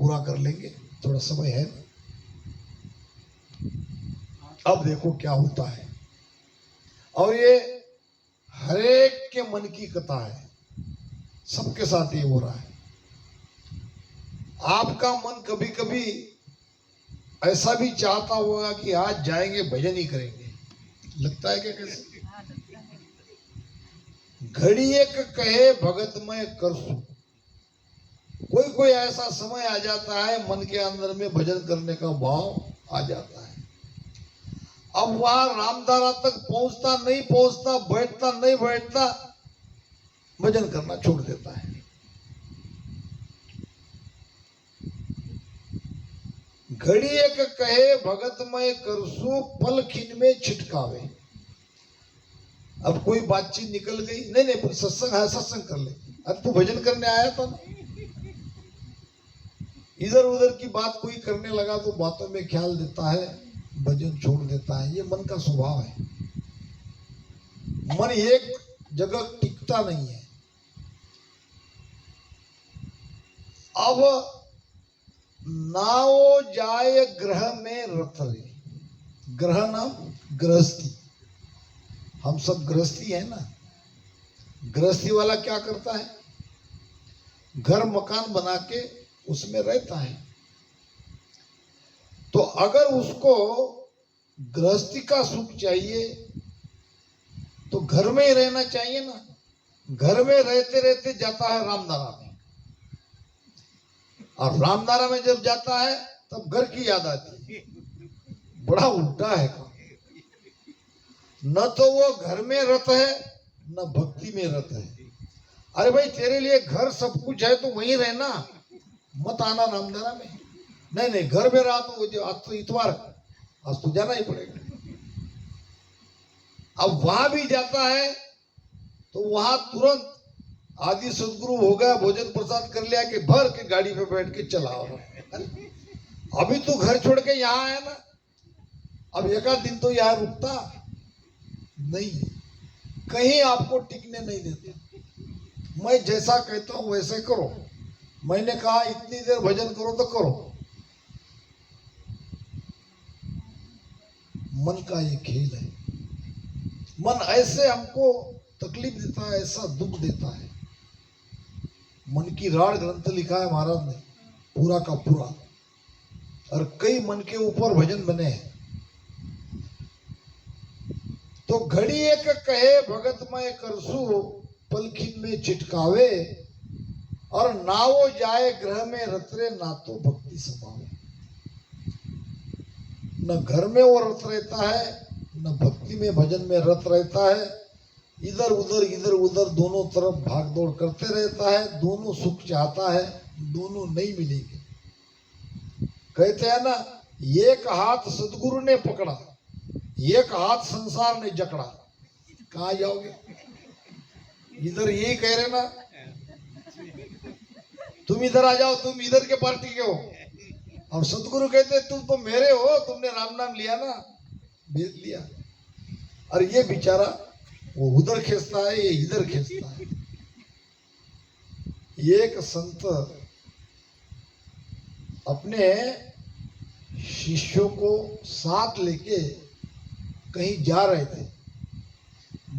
पूरा कर लेंगे, थोड़ा समय है। अब देखो क्या होता है। और ये हरेक के मन की कथा है, सबके साथ ये हो रहा है। आपका मन कभी कभी ऐसा भी चाहता होगा कि आज जाएंगे भजन ही करेंगे, लगता है क्या? कैसे? घड़ी एक कहे भगत मैं करसू। कोई कोई ऐसा समय आ जाता है मन के अंदर में भजन करने का भाव आ जाता है। अब वहां रामधारा तक पहुंचता नहीं पहुंचता, बैठता नहीं बैठता, भजन करना छोड़ देता है। घड़ी एक कहे भगत मैं करसू, पल खिन में छिटकावे। अब कोई बातचीत निकल गई, नहीं नहीं सत्संग है, सत्संग कर ले। अब तू भजन करने आया था ना, इधर उधर की बात कोई करने लगा तो बातों में ख्याल देता है, भजन छोड़ देता है। ये मन का स्वभाव है। मन एक जगह टिकता नहीं है। अब नाओ जाए ग्रह में रतरे। ग्रह नाम गृहस्थी, हम सब गृहस्थी है ना। गृहस्थी वाला क्या करता है? घर मकान बना के उसमें रहता है। तो अगर उसको गृहस्थी का सुख चाहिए तो घर में ही रहना चाहिए ना। घर में रहते रहते जाता है रामधारा में, और रामधारा में जब जाता है तब घर की याद आती है। बड़ा उल्टा है काम। न तो वो घर में रत है न भक्ति में रत है। अरे भाई तेरे लिए घर सब कुछ है तो वहीं रहना, मत आना रामधारा में। नहीं नहीं घर में रहा तो आज तो इतवार, आज तो जाना ही पड़ेगा। अब वहां भी जाता है तो वहां तुरंत आदि सदगुरु हो गया, भोजन प्रसाद कर लिया कि भर के गाड़ी पे बैठ के चला। अभी तू घर छोड़ के यहाँ आया ना, अब एक आध दिन तो यहाँ रुकता नहीं, कहीं आपको टिकने नहीं देते। मैं जैसा कहता हूं वैसे करो। मैंने कहा इतनी देर भजन करो तो करो। मन का ये खेल है। मन ऐसे हमको तकलीफ देता है, ऐसा दुख देता है। मन की राड़ ग्रंथ लिखा है महाराज ने पूरा का पूरा, और कई मन के ऊपर भजन बने हैं। तो घड़ी एक कहे भगत मैं करसू, पलखिन में चिटकावे, और नावो जाए ग्रह में रतरे, ना तो भक्ति समावे। न घर में वो रत रहता है न भक्ति में भजन में रत रहता है। इधर उधर दोनों तरफ भाग दौड़ करते रहता है। दोनों सुख चाहता है, दोनों नहीं मिलेंगे। कहते हैं ना, एक हाथ सदगुरु ने पकड़ा, एक हाथ संसार ने जकड़ा। कहाँ जाओगे? इधर यही कह रहे ना, तुम इधर आ जाओ, तुम इधर के पार्टी के हो। और सदगुरु कहते तुम तो मेरे हो, तुमने राम नाम लिया ना, भेज लिया। और ये बेचारा वो उधर खींचता है, ये इधर खींचता है। एक संत अपने शिष्यों को साथ लेके कहीं जा रहे थे।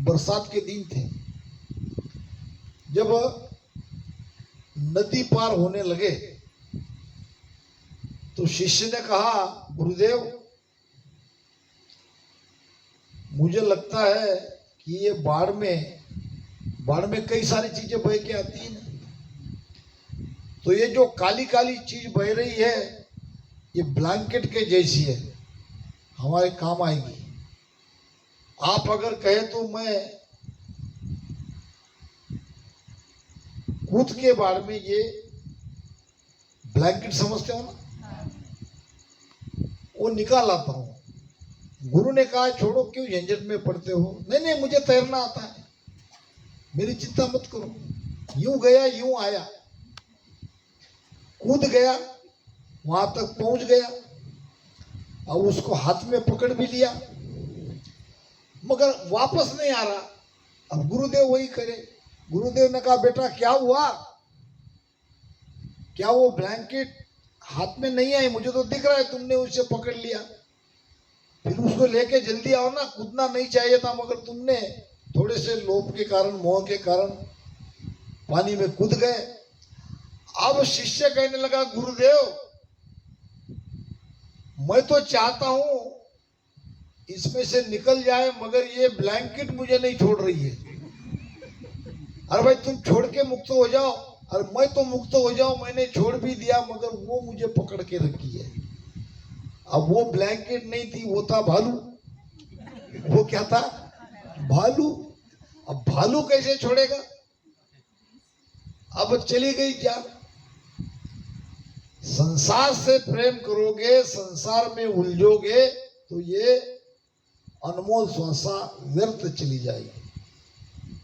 बरसात के दिन थे। जब नदी पार होने लगे तो शिष्य ने कहा, गुरुदेव मुझे लगता है कि ये बाढ़ में कई सारी चीजें बह के आती हैं, तो ये जो काली काली चीज बह रही है ये ब्लैंकेट के जैसी है, हमारे काम आएगी। आप अगर कहे तो मैं कूद के बाढ़ में, ये ब्लैंकेट समझते हो ना, वो निकाल आता हूं। गुरु ने कहा छोड़ो, क्यों झंझट में पड़ते हो? नहीं नहीं मुझे तैरना आता है, मेरी चिंता मत करो। यूं गया यूं आया, कूद गया, वहां तक पहुंच गया, और उसको हाथ में पकड़ भी लिया, मगर वापस नहीं आ रहा। अब गुरुदेव वही करे। गुरुदेव ने कहा बेटा क्या हुआ? क्या वो ब्लैंकेट हाथ में नहीं आई, मुझे तो दिख रहा है तुमने उसे पकड़ लिया, फिर उसको लेके जल्दी आओ ना, कूदना नहीं चाहिए था, मगर तुमने थोड़े से लोभ के कारण, मोह के कारण पानी में कूद गए। अब शिष्य कहने लगा, गुरुदेव मैं तो चाहता हूं इसमें से निकल जाए, मगर ये ब्लैंकेट मुझे नहीं छोड़ रही है। अरे भाई तुम छोड़ के मुक्त हो जाओ, और मैं तो मुक्त हो जाऊं, मैंने छोड़ भी दिया, मगर वो मुझे पकड़ के रखी है। अब वो ब्लैंकेट नहीं थी, वो था भालू। वो क्या था? भालू। अब भालू कैसे छोड़ेगा? अब चली गई जान। संसार से प्रेम करोगे, संसार में उलझोगे, तो ये अनमोल श्वासा व्यर्थ चली जाएगी।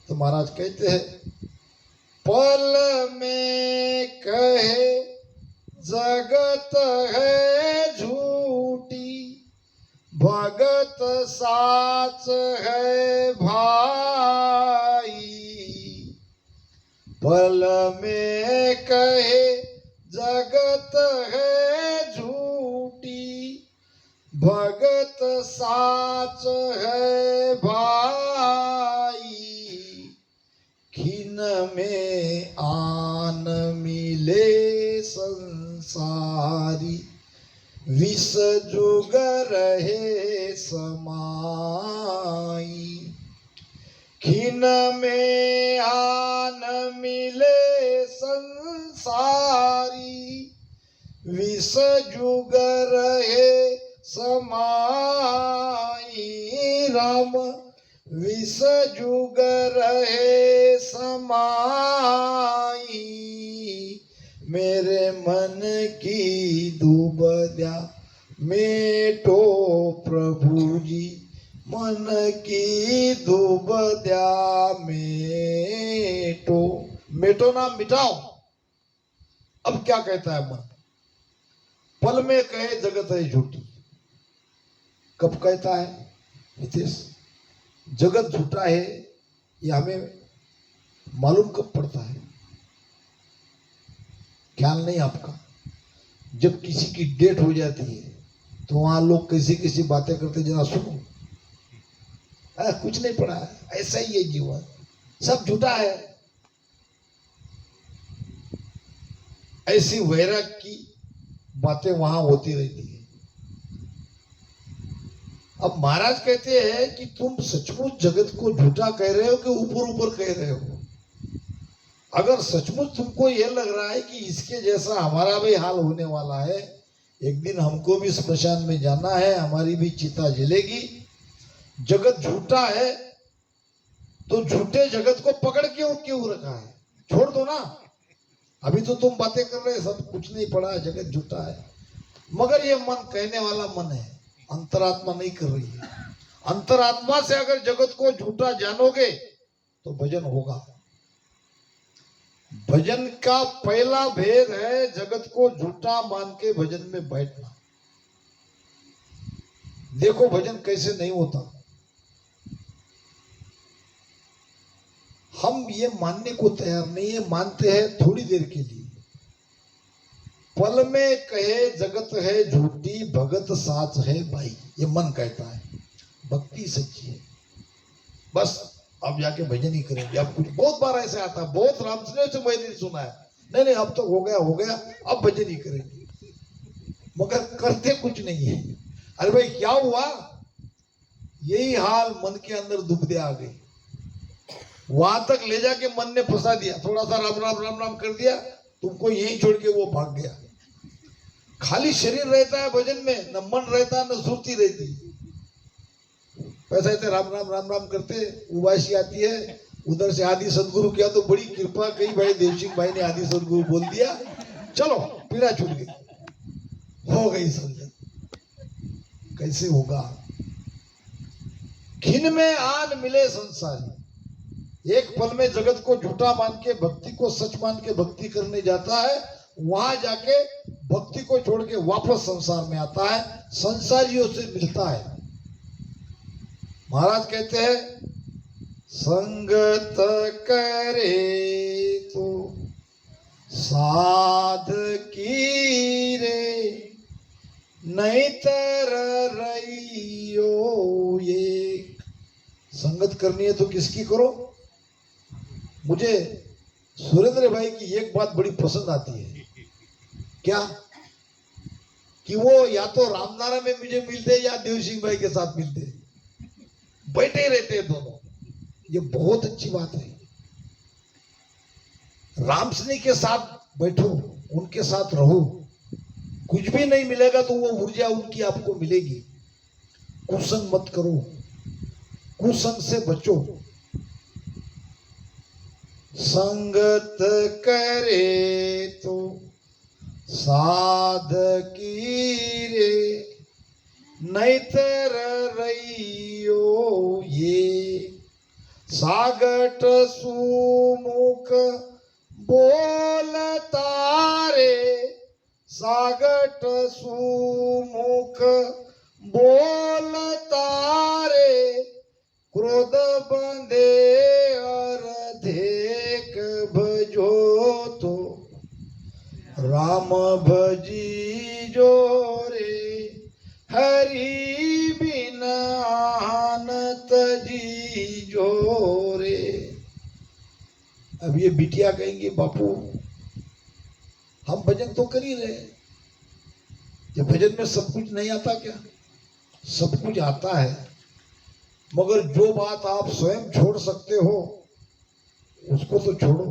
तो महाराज कहते हैं, पल में कहे जगत है झूठी, भगत साच है भाई। पल में कहे जगत है झूठी, भगत साच है भाई। खिन में आन मिले संसारी, विष जुग रहे समाई। खिन में आन मिले संसारी, विष जुग रहे समाई। राम विष जुग रहे समाई। मेरे मन की दुबद्या मेटो प्रभु जी, मन की दुबद्या मेटो। मेटो ना मिटाओ। अब क्या कहता है मन? पल में कहे जगत है झूठी। कब कहता है हितेश? जगत झूठा है ये हमें मालूम कब पड़ता है? ख्याल नहीं आपका? जब किसी की डेट हो जाती है तो वहां लोग कैसी कैसी बातें करते, जरा सुनो। कुछ नहीं पड़ा, ऐसा ही है जीवन, सब झूठा है। ऐसी वैराग की बातें वहां होती रहती है। अब महाराज कहते हैं कि तुम सचमुच जगत को झूठा कह रहे हो कि ऊपर ऊपर कह रहे हो? अगर सचमुच तुमको यह लग रहा है कि इसके जैसा हमारा भी हाल होने वाला है, एक दिन हमको भी स्मशान में जाना है, हमारी भी चिता जलेगी, जगत झूठा है, तो झूठे जगत को पकड़ क्यों रखा है? छोड़ दो ना। अभी तो तुम बातें कर रहे, सब कुछ नहीं पड़ा, जगत झूठा है, मगर ये मन कहने वाला मन है, अंतरात्मा नहीं कर रही है। अंतरात्मा से अगर जगत को झूठा जानोगे तो भजन होगा। भजन का पहला भेद है जगत को झूठा मान के भजन में बैठना। देखो भजन कैसे नहीं होता। हम ये मानने को तैयार नहीं है, मानते हैं थोड़ी देर के लिए। पल में कहे जगत है झूठी, भगत साच है भाई, ये मन कहता है। भक्ति सच्ची है, बस अब जाके भजन ही करेंगे। अब कुछ बहुत बार ऐसे आता है, बहुत रामचंद्र से मैंने सुना है, नहीं अब तो हो गया, अब भजन ही करेंगे, मगर करते कुछ नहीं है। अरे भाई क्या हुआ? यही हाल मन के अंदर दुबदे आ गई, वहां तक ले जाके मन ने फंसा दिया। थोड़ा सा राम राम राम राम कर दिया, तुमको यही छोड़ के वो भाग गया। खाली शरीर रहता है भजन में, न मन रहता न सुरती रहती। पैसा ऐसे राम राम राम राम करते, उबासी आती है, उधर से आदि सदगुरु किया तो बड़ी कृपा कही, भाई देव सिंह भाई ने आदि सदगुरु बोल दिया, चलो पीड़ा छूट गई, हो गई समझ। कैसे होगा? खिन में आन मिले संसारी। एक पल में जगत को झूठा मान के भक्ति को सच मान के भक्ति करने जाता है, वहां जाके भक्ति को छोड़ के वापस संसार में आता है, संसारियों से मिलता है। महाराज कहते हैं, संगत करे तो साध की रे, नहीं तर रहियो ये। संगत करनी है तो किसकी करो? मुझे सुरेंद्र भाई की एक बात बड़ी पसंद आती है। क्या? कि वो या तो रामनारा में मुझे मिलते या देव सिंह भाई के साथ मिलते, बैठे रहते हैं दोनों। ये बहुत अच्छी बात है। राम सिंह के साथ बैठो, उनके साथ रहो। कुछ भी नहीं मिलेगा तो वो ऊर्जा उनकी आपको मिलेगी। कुसंग मत करो, कुसंग से बचो। संगत करे तो साधकी रे, नहीं तर रहियो ये। सागट सुमुख बोलता रे, सागट सुमुख बोलता रे। क्रोध बंधे अर्धेक भजो तो राम भजी जो रे। हरि बिन आनत जी जो रे। अब ये बिटिया कहेंगी बापू हम भजन तो कर ही रहे, ये भजन में सब कुछ नहीं आता क्या? सब कुछ आता है, मगर जो बात आप स्वयं छोड़ सकते हो उसको तो छोड़ो।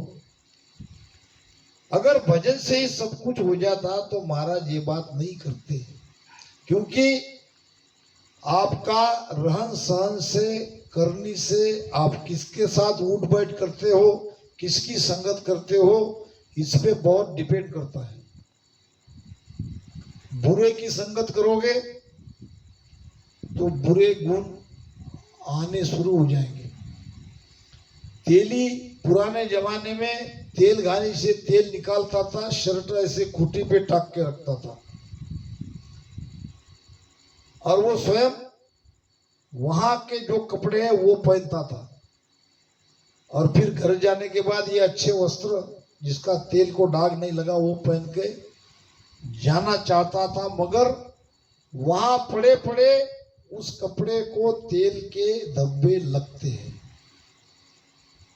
अगर भजन से ही सब कुछ हो जाता तो महाराज ये बात नहीं करते। क्योंकि आपका रहन सहन से, करनी से, आप किसके साथ उठ बैठ करते हो, किसकी संगत करते हो, इस पे बहुत डिपेंड करता है। बुरे की संगत करोगे तो बुरे गुण आने शुरू हो जाएंगे। तेली पुराने जमाने में तेल घानी से तेल निकालता था, शर्ट ऐसे खूंटी पे टाक के रखता था और वो स्वयं वहां के जो कपड़े हैं वो पहनता था। और फिर घर जाने के बाद ये अच्छे वस्त्र जिसका तेल को दाग नहीं लगा वो पहन के जाना चाहता था, मगर वहां पड़े पड़े उस कपड़े को तेल के धब्बे लगते हैं।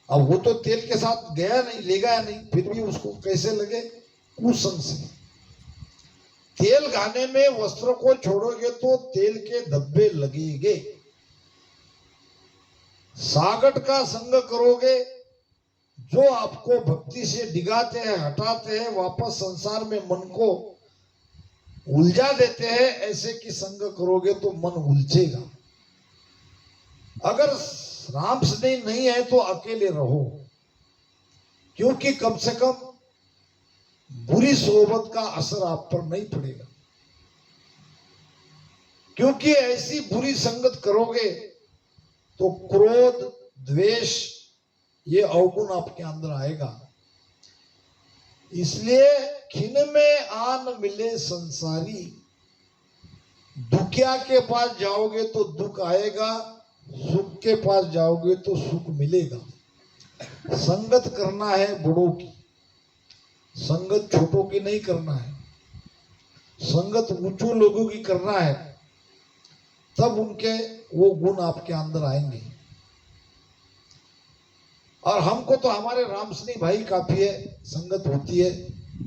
अब वो तो तेल के साथ गया नहीं, ले गया नहीं, फिर भी उसको कैसे लगे? कुसंग से। तेल गाने में वस्त्र को छोड़ोगे तो तेल के धब्बे लगेंगे। सागट का संग करोगे जो आपको भक्ति से डिगाते हैं, हटाते हैं, वापस संसार में मन को उलझा देते हैं, ऐसे की संग करोगे तो मन उलझेगा। अगर राम स्नेह नहीं है तो अकेले रहो, क्योंकि कम से कम बुरी सोबत का असर आप पर नहीं पड़ेगा। क्योंकि ऐसी बुरी संगत करोगे तो क्रोध, द्वेष, ये अवगुण आपके अंदर आएगा। इसलिए खिन में आन मिले संसारी, दुखिया के पास जाओगे तो दुख आएगा, सुख के पास जाओगे तो सुख मिलेगा। संगत करना है बड़ों की, संगत छोटों की नहीं करना है। संगत ऊंचों लोगों की करना है, तब उनके वो गुण आपके अंदर आएंगे। और हमको तो हमारे रामसनी भाई काफी है, संगत होती है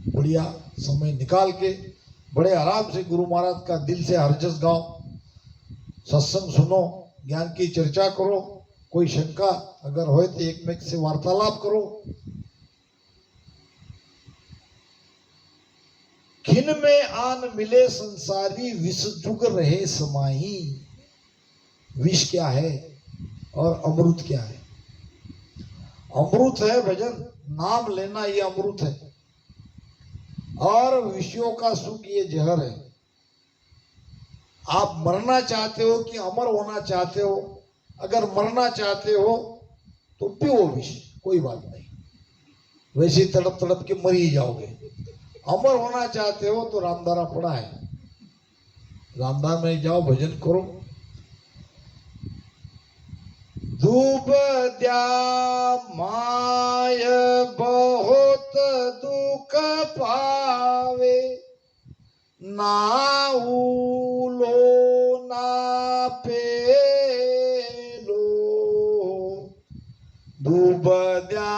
बढ़िया, समय निकाल के बड़े आराम से गुरु महाराज का दिल से हरजस गाओ, सत्संग सुनो, ज्ञान की चर्चा करो। कोई शंका अगर हो तो एक में से वार्तालाप करो। खिन में आन मिले संसारी, विष जुग रहे समाही। विष क्या है और अमृत क्या है? अमृत है भजन, नाम लेना ये अमृत है, और विषयों का सुख ये जहर है। आप मरना चाहते हो कि अमर होना चाहते हो? अगर मरना चाहते हो तो पियो विष, कोई बात नहीं, वैसे तड़प तड़प के मर ही जाओगे। अमर होना चाहते हो तो रामधारा पड़ा है, रामधार में जाओ, भजन करो। धूप द्या माय बहुत दुख पावे, ना उलो ना पेलो दुबद्या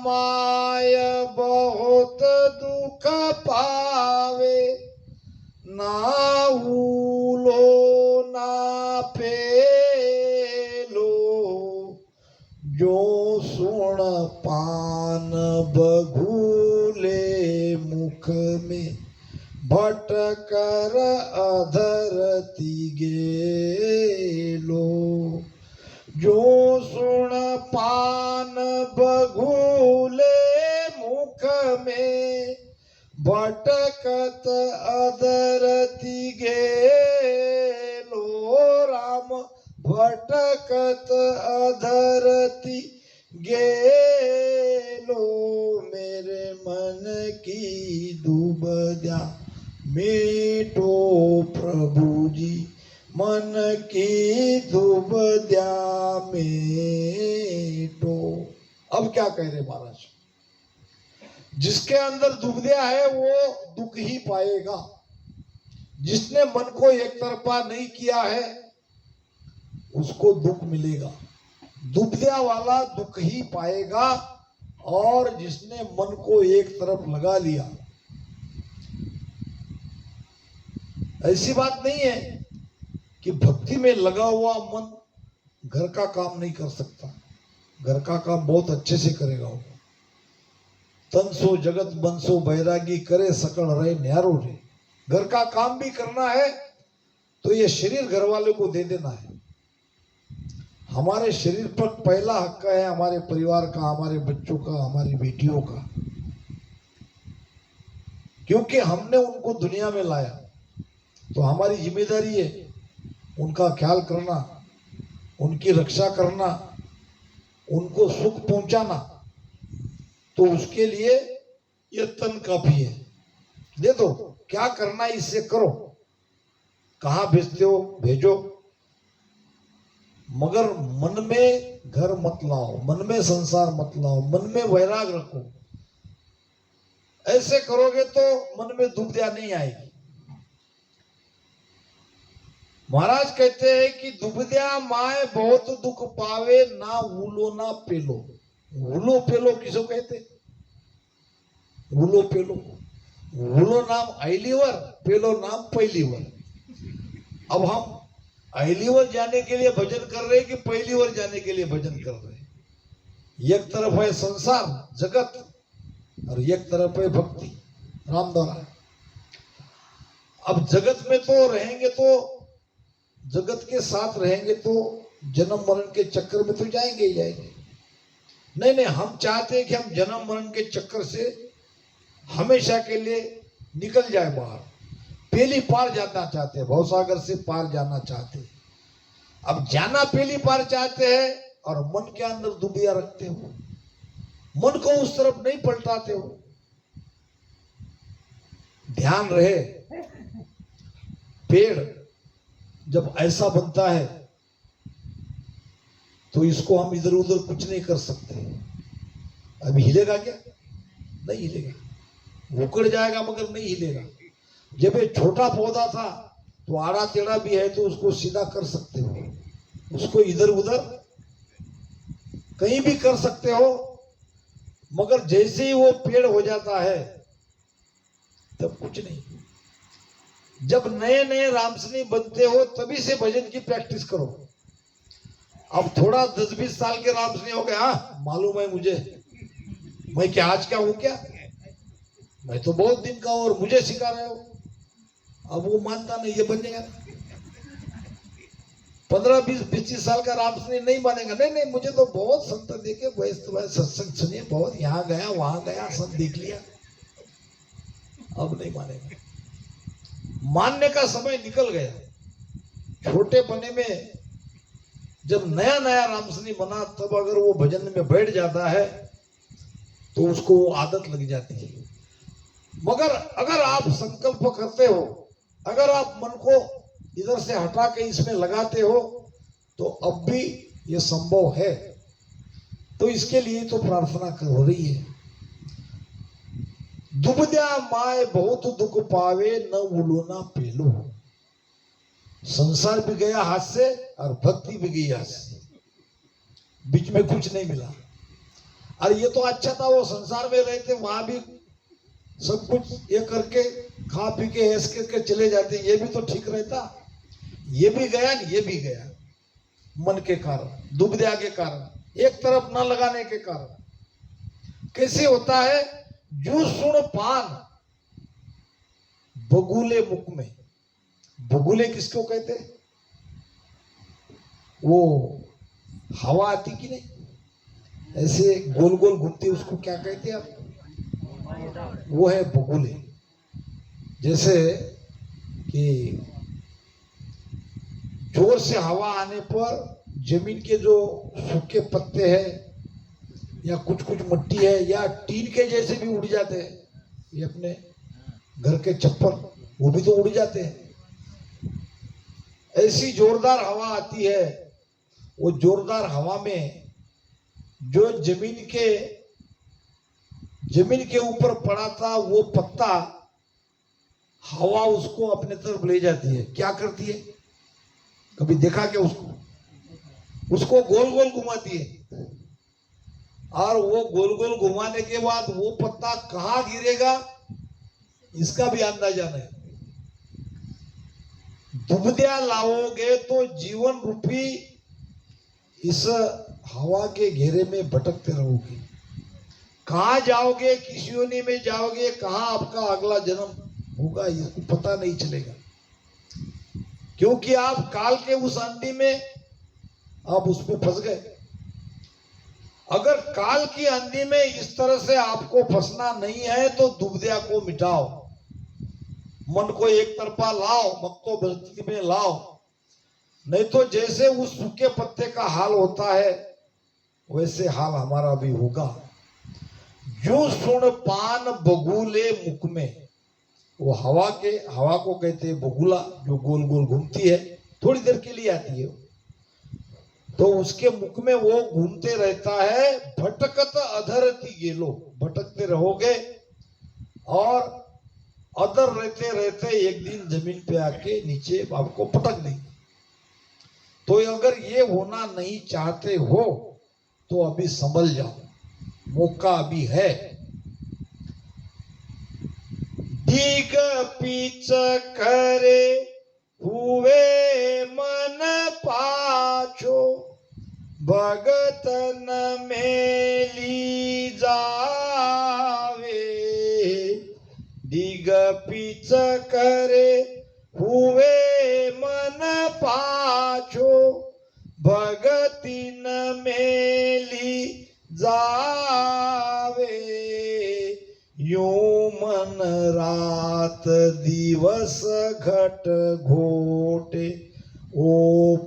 माय बहुत दुख पावे ना उलो ना पेलो जो सुन पान बघूले मुख में भटकर अधरती गेलो जो सुन पान बघूले मुख में भटकत अधरती गेलो राम भटकत अधरती गेलो मेरे मन की दुबद्या मेटो प्रभु जी मन की दुबद्या मेटो। अब क्या कह रहे महाराज, जिसके अंदर दुबद्या है वो दुख ही पाएगा, जिसने मन को एक तरफा नहीं किया है उसको दुख मिलेगा। दुबद्या वाला दुख ही पाएगा और जिसने मन को एक तरफ लगा लिया। ऐसी बात नहीं है कि भक्ति में लगा हुआ मन घर का काम नहीं कर सकता, घर का काम बहुत अच्छे से करेगा वो। तन सो जगत बंसो बैरागी करे सकल रहे न्यारो रे। घर का काम भी करना है तो ये शरीर घर वाले को दे देना है। हमारे शरीर पर पहला हक है हमारे परिवार का, हमारे बच्चों का, हमारी बेटियों का, क्योंकि हमने उनको दुनिया में लाया तो हमारी जिम्मेदारी है उनका ख्याल करना, उनकी रक्षा करना, उनको सुख पहुंचाना। तो उसके लिए ये तन काफी है। दे दो, क्या करना है इससे करो, कहाँ भेजते हो भेजो, मगर मन में घर मत लाओ, मन में संसार मत लाओ, मन में वैराग रखो। ऐसे करोगे तो मन में दुबद्या नहीं आएगी। महाराज कहते हैं कि दुबद्या माय बहुत दुख पावे ना वूलो ना पेलो। वूलो पेलो किसको कहते? वूलो पेलो, वूलो नाम आईलीवर, पेलो नाम पहलीवर। अब हम आईलीवर जाने के लिए भजन कर रहे हैं कि पहलीवर जाने के लिए भजन कर रहे हैं? एक तरफ है संसार जगत और एक तरफ है भक्ति राम द्वारा। अब जगत में तो रहेंगे तो जगत के साथ रहेंगे तो जन्म मरण के चक्कर में तो जाएंगे ही जाएंगे। नहीं नहीं, हम चाहते हैं कि हम जन्म मरण के चक्कर से हमेशा के लिए निकल जाए बाहर, पहली पार जाना चाहते हैं, भवसागर से पार जाना चाहते हैं। अब जाना पहली पार चाहते हैं और मन के अंदर दुबिया रखते हो, मन को उस तरफ नहीं पलटाते हो। ध्यान रहे, पेड़ जब ऐसा बनता है तो इसको हम इधर उधर कुछ नहीं कर सकते। अभी हिलेगा क्या? नहीं हिलेगा, उकड़ जाएगा मगर नहीं हिलेगा। जब ये छोटा पौधा था तो आड़ा टेढ़ा भी है तो उसको सीधा कर सकते हो, उसको इधर उधर कहीं भी कर सकते हो, मगर जैसे ही वो पेड़ हो जाता है तब कुछ नहीं। जब नए नए रामसनी बनते हो तभी से भजन की प्रैक्टिस करो। अब थोड़ा 10-20 साल के रामसनी हो गए, हाँ मालूम है मुझे, मैं क्या आज का हूं क्या, मैं तो बहुत दिन का हूं और मुझे सिखा रहे हो। अब वो मानता नहीं, ये बनेगा 15-20-25 साल का रामसनी नहीं बनेगा। नहीं नहीं, मुझे तो बहुत संत देखे, सत्संग सुनिए, बहुत यहाँ गया वहां गया, सब देख लिया। अब नहीं मानेगा, मानने का समय निकल गया। छोटे पने में जब नया नया रामसनी बना तब अगर वो भजन में बैठ जाता है तो उसको वो आदत लग जाती है। मगर अगर आप संकल्प करते हो, अगर आप मन को इधर से हटा के इसमें लगाते हो तो अब भी ये संभव है। तो इसके लिए तो प्रार्थना हो रही है। दुबद्या माय बहुत दुख पावे न उलूना पेलो। संसार भी गया हाथ से और भक्ति भी गई हाथ से, बीच में कुछ नहीं मिला। और ये तो अच्छा था, वो संसार में रहते वहां भी सब कुछ ये करके खा पी के ऐस करके चले जाते, ये भी तो ठीक रहता। ये भी गया, ये भी गया, मन के कारण, दुबद्या के कारण, एक तरफ न लगाने के कारण। कैसे होता है? जू सुन पान बगुले मुख में। बगुले किसको कहते? वो हवा आती कि नहीं, ऐसे गोल गोल घूमती, उसको क्या कहते हैं आप? वो है बगुले। जैसे कि जोर से हवा आने पर जमीन के जो सूखे पत्ते हैं या कुछ कुछ मिट्टी है या टीन के जैसे भी उड़ जाते हैं, ये अपने घर के छप्पर वो भी तो उड़ जाते हैं। ऐसी जोरदार हवा आती है, वो जोरदार हवा में जो जमीन के ऊपर पड़ा था वो पत्ता, हवा उसको अपने तरफ ले जाती है। क्या करती है? कभी देखा क्या उसको गोल गोल घुमाती है, और वो गोल गोल घुमाने के बाद वो पत्ता कहां गिरेगा इसका भी अंदाजा नहीं। दुबद्या लाओगे तो जीवन रूपी इस हवा के घेरे में भटकते रहोगे। कहां जाओगे, किस योनि में जाओगे, कहां आपका अगला जन्म होगा, इसको पता नहीं चलेगा, क्योंकि आप काल के उस अंडी में आप उसमें फंस गए। अगर काल की अंधी में इस तरह से आपको फंसना नहीं है तो दुबद्या को मिटाओ, मन को एक तरफा लाओ, भक्तो भक्ति में लाओ। नहीं तो जैसे उस सूखे पत्ते का हाल होता है वैसे हाल हमारा भी होगा। जो सुन पान बगुले मुख में, वो हवा को कहते हैं बगुला, जो गोल गोल घूमती है, थोड़ी देर के लिए आती है, तो उसके मुख में वो घूमते रहता है। भटकत अधरती गेलो, भटकते रहोगे और अदर रहते रहते एक दिन जमीन पे आके नीचे आपको पटक देंगे। तो अगर ये होना नहीं चाहते हो तो अभी संभल जाओ, मौका अभी है। दीग पीछ करे हुए मन पाछो, भगत न मेली जावे। दीग पीछ करे हुए मन पाछो, भगति न मेली जावे। यूं मन रात दिवस घट घोटे, ओ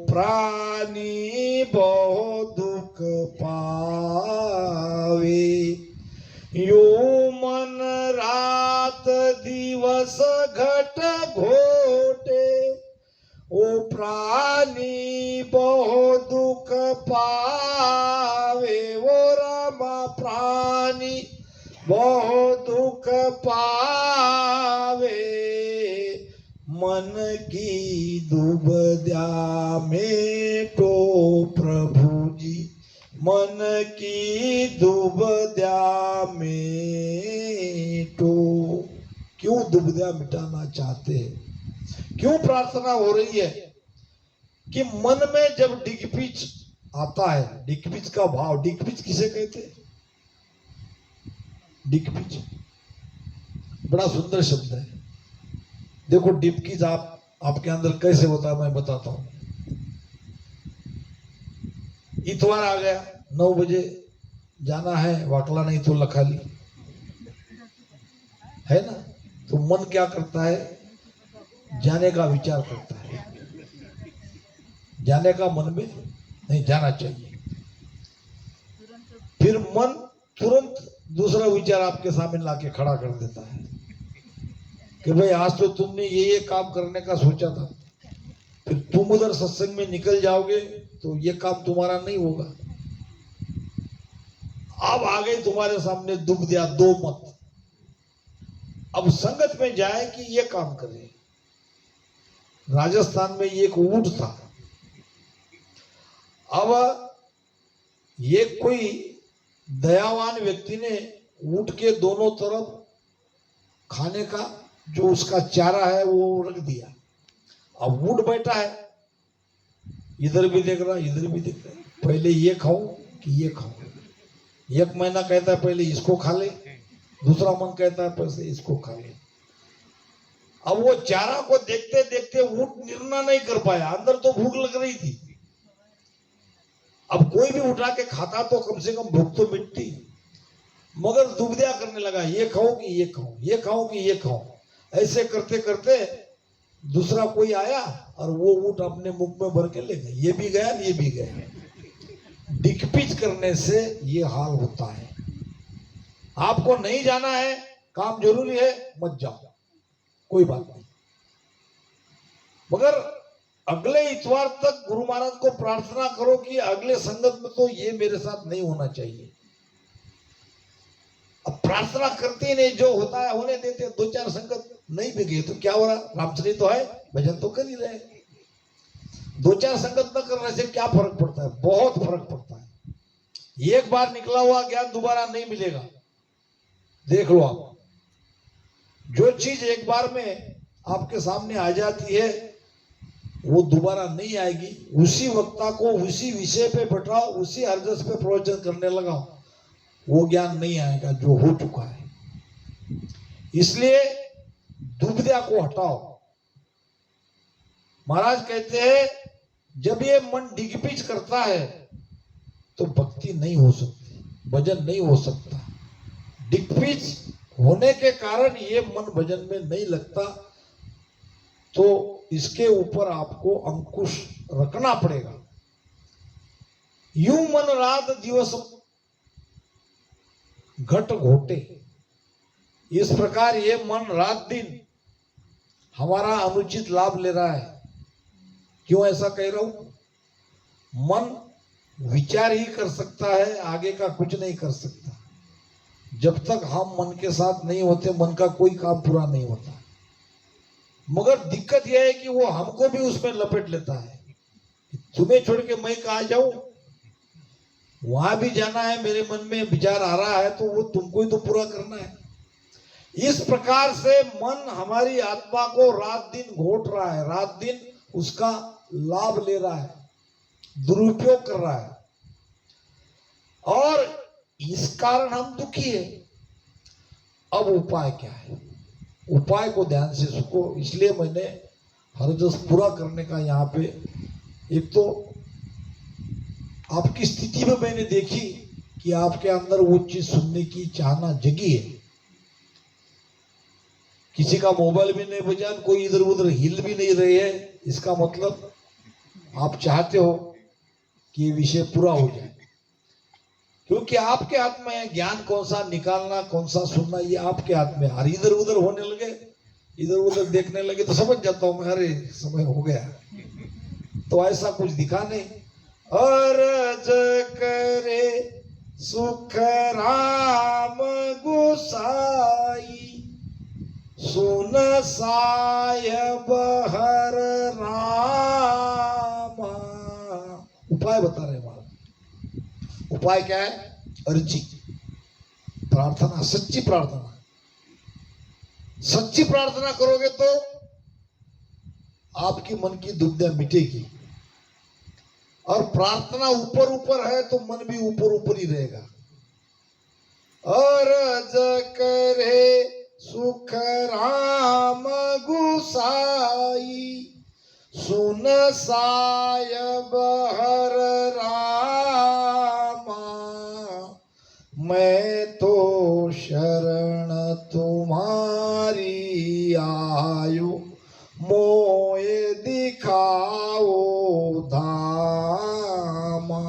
प्राणी बहु दुख पावे। यूं मन रात दिवस घट घोटे, ओ प्राणी बहु दुख पावे। वो रामा प्राणी बहु दुख पावे। मन की दुबद्या मेटो प्रभु जी, मन की दुबद्या मेटो। क्यों दुबद्या मिटाना चाहते हैं? क्यों प्रार्थना हो रही है कि मन में जब डिगपिच आता है, डिगपिच का भाव, डिगपिच किसे कहते हैं? डिगपिच बड़ा सुंदर शब्द है। देखो डिपकीज आपके अंदर कैसे होता है मैं बताता हूं। इतवार आ गया, 9 बजे जाना है वाकला, नहीं तो लखाली है ना, तो मन क्या करता है? जाने का विचार करता है। जाने का मन में नहीं जाना चाहिए। फिर मन तुरंत दूसरा विचार आपके सामने लाके खड़ा कर देता है कि भाई आज तो तुमने ये काम करने का सोचा था, फिर तुम उधर सत्संग में निकल जाओगे तो ये काम तुम्हारा नहीं होगा। अब आ गई तुम्हारे सामने दुबद्या दो मत, अब संगत में जाए कि ये काम करे। राजस्थान में एक ऊंट था। अब ये कोई दयावान व्यक्ति ने ऊंट के दोनों तरफ खाने का जो उसका चारा है वो रख दिया। अब ऊंट बैठा है, इधर भी देख रहा इधर भी देख रहा, पहले ये खाऊं कि ये खाऊं। एक महीना कहता है पहले इसको खा ले, दूसरा मन कहता है पहले इसको खा ले। अब वो चारा को देखते देखते ऊंट निर्णय नहीं कर पाया, अंदर तो भूख लग रही थी। अब कोई भी उठा के खाता तो कम से कम भूख तो मिटती, मगर दुबदिया करने लगा, ये खाऊं कि ये खाऊं, ये खाऊं कि ये खाऊं। ऐसे करते करते दूसरा कोई आया और वो ऊंट अपने मुख में भर के ले गए। ये भी गया ये भी गया। डिकपिच करने से ये हाल होता है। आपको नहीं जाना है, काम जरूरी है, मत जाओ, कोई बात नहीं। मगर अगले इतवार तक गुरु महाराज को प्रार्थना करो कि अगले संगत में तो ये मेरे साथ नहीं होना चाहिए। अब प्रार्थना करते नहीं, जो होता है होने देते। दो चार संगत नहीं भी गए तो क्या हो रहा, रामचरित्र तो है, भजन तो कर ही रहे। दो चार संगत न करने से क्या फर्क पड़ता है? बहुत फर्क पड़ता है। एक बार निकला हुआ ज्ञान दोबारा नहीं मिलेगा। देख लो आप, जो चीज एक बार में आपके सामने आ जाती है वो दोबारा नहीं आएगी। उसी वक्ता को उसी विषय पे बैठाओ, उसी अर्जस पे प्रवचन करने लगाओ, वो ज्ञान नहीं आएगा जो हो चुका है। इसलिए दुविधा को हटाओ। महाराज कहते हैं जब ये मन डिगपिच करता है तो भक्ति नहीं हो सकती, भजन नहीं हो सकता। डिगपिच होने के कारण ये मन भजन में नहीं लगता, तो इसके ऊपर आपको अंकुश रखना पड़ेगा। यूं मन रात दिवस घट घोटे, इस प्रकार ये मन रात दिन हमारा अनुचित लाभ ले रहा है। क्यों ऐसा कह रहा हूं? मन विचार ही कर सकता है, आगे का कुछ नहीं कर सकता। जब तक हम मन के साथ नहीं होते, मन का कोई काम पूरा नहीं होता। मगर दिक्कत यह है कि वो हमको भी उसमें लपेट लेता है। तुम्हें छोड़ के मैं कहाँ जाऊं, वहां भी जाना है, मेरे मन में विचार आ रहा है तो वो तुमको ही तो पूरा करना है। इस प्रकार से मन हमारी आत्मा को रात दिन घोट रहा है, रात दिन उसका लाभ ले रहा है, दुरुपयोग कर रहा है, और इस कारण हम दुखी है। अब उपाय क्या है? उपाय को ध्यान से सुनो। इसलिए मैंने हरजस पूरा करने का यहाँ पे, एक तो आपकी स्थिति में मैंने देखी कि आपके अंदर वो चीज सुनने की चाहना जगी है। किसी का मोबाइल भी नहीं बजा, कोई इधर उधर हिल भी नहीं रहे है, इसका मतलब आप चाहते हो कि ये विषय पूरा हो जाए। क्योंकि आपके हाथ में है, ज्ञान कौन सा निकालना कौन सा सुनना ये आपके हाथ में। और इधर उधर होने लगे, इधर उधर देखने लगे तो समझ जाता हूं मैं, अरे समय हो गया। तो ऐसा कुछ दिखा नहीं। अर्ज करे सुख राम गोसाई, सुन सायब हर रामा। उपाय बता रहे महाराज। उपाय क्या है? अर्जी, प्रार्थना, सच्ची प्रार्थना। सच्ची प्रार्थना करोगे तो आपकी मन की दुविधा मिटेगी। और प्रार्थना ऊपर ऊपर है तो मन भी ऊपर ऊपर ही रहेगा। अर्ज करे सुख राम गोसाई, सुन सायब हर रामा। मैं तो शरण तुम्हारी आयो, मोए दिखाओ धामा।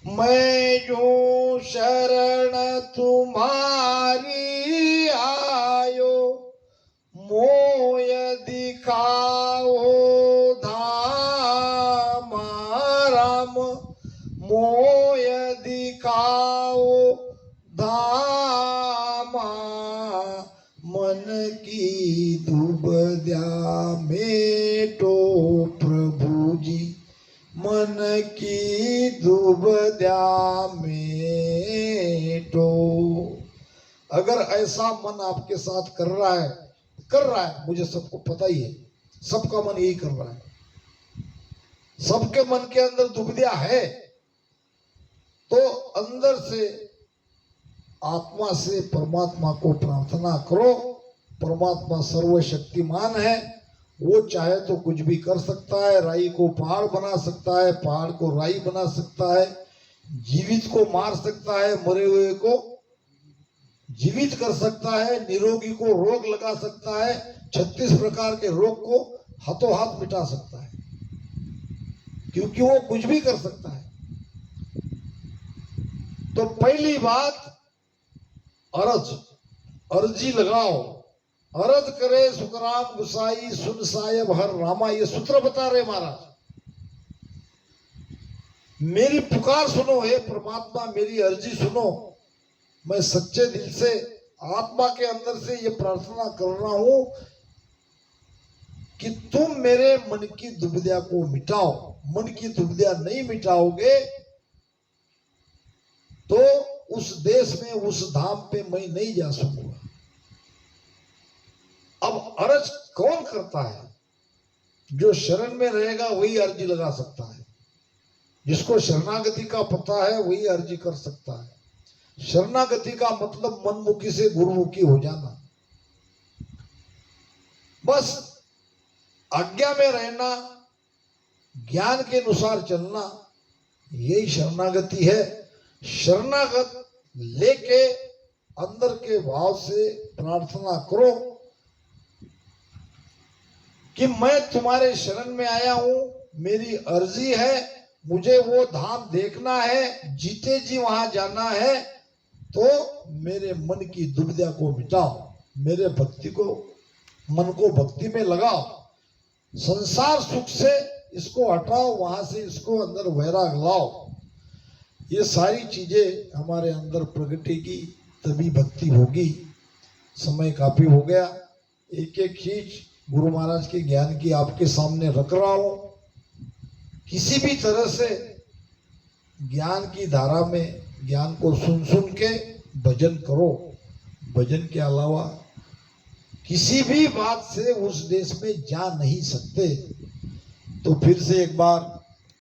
मैं जो शरण तुम्हारी आयो, मोय दिखाओ धामा। राम मोय दिखाओ धामा। दुबद्या मेटो प्रभु जी, मन की दुबद्या मेटो। अगर ऐसा मन आपके साथ कर रहा है, मुझे सबको पता ही है, सबका मन यही कर रहा है, सबके मन के अंदर दुबद्या है, तो अंदर से आत्मा से परमात्मा को प्रार्थना करो। परमात्मा सर्वशक्तिमान है, वो चाहे तो कुछ भी कर सकता है, राई को पहाड़ बना सकता है, पहाड़ को राई बना सकता है, जीवित को मार सकता है, मरे हुए को जीवित कर सकता है, निरोगी को रोग लगा सकता है, 36 प्रकार के रोग को हाथों हाथ मिटा सकता है, क्योंकि वो कुछ भी कर सकता है। तो पहली बात अर्जी लगाओ, अरज करे सुखराम गुसाई, सुन साहेब हर रामा, ये सूत्र बता रहे महाराज। मेरी पुकार सुनो हे परमात्मा, मेरी अर्जी सुनो। मैं सच्चे दिल से आत्मा के अंदर से ये प्रार्थना कर रहा हूं कि तुम मेरे मन की दुविधा को मिटाओ। मन की दुविधा नहीं मिटाओगे तो उस देश में, उस धाम पे मैं नहीं जा सकूंगा। अब अर्ज कौन करता है? जो शरण में रहेगा वही अर्जी लगा सकता है, जिसको शरणागति का पता है वही अर्जी कर सकता है। शरणागति का मतलब मनमुखी से गुरुमुखी हो जाना, बस आज्ञा में रहना, ज्ञान के अनुसार चलना, यही शरणागति है। शरणागत लेके अंदर के भाव से प्रार्थना करो कि मैं तुम्हारे शरण में आया हूं, मेरी अर्जी है, मुझे वो धाम देखना है, जीते जी वहां जाना है, तो मेरे मन की दुविधा को मिटाओ, मेरे भक्ति को, मन को भक्ति में लगाओ, संसार सुख से इसको हटाओ, वहां से इसको अंदर वैराग लाओ। ये सारी चीजें हमारे अंदर प्रगटेगी तभी भक्ति होगी। समय काफी हो गया, एक एक चीज गुरु महाराज के ज्ञान की आपके सामने रख रहा हूं। किसी भी तरह से ज्ञान की धारा में ज्ञान को सुन सुन के भजन करो। भजन के अलावा किसी भी बात से उस देश में जा नहीं सकते। तो फिर से एक बार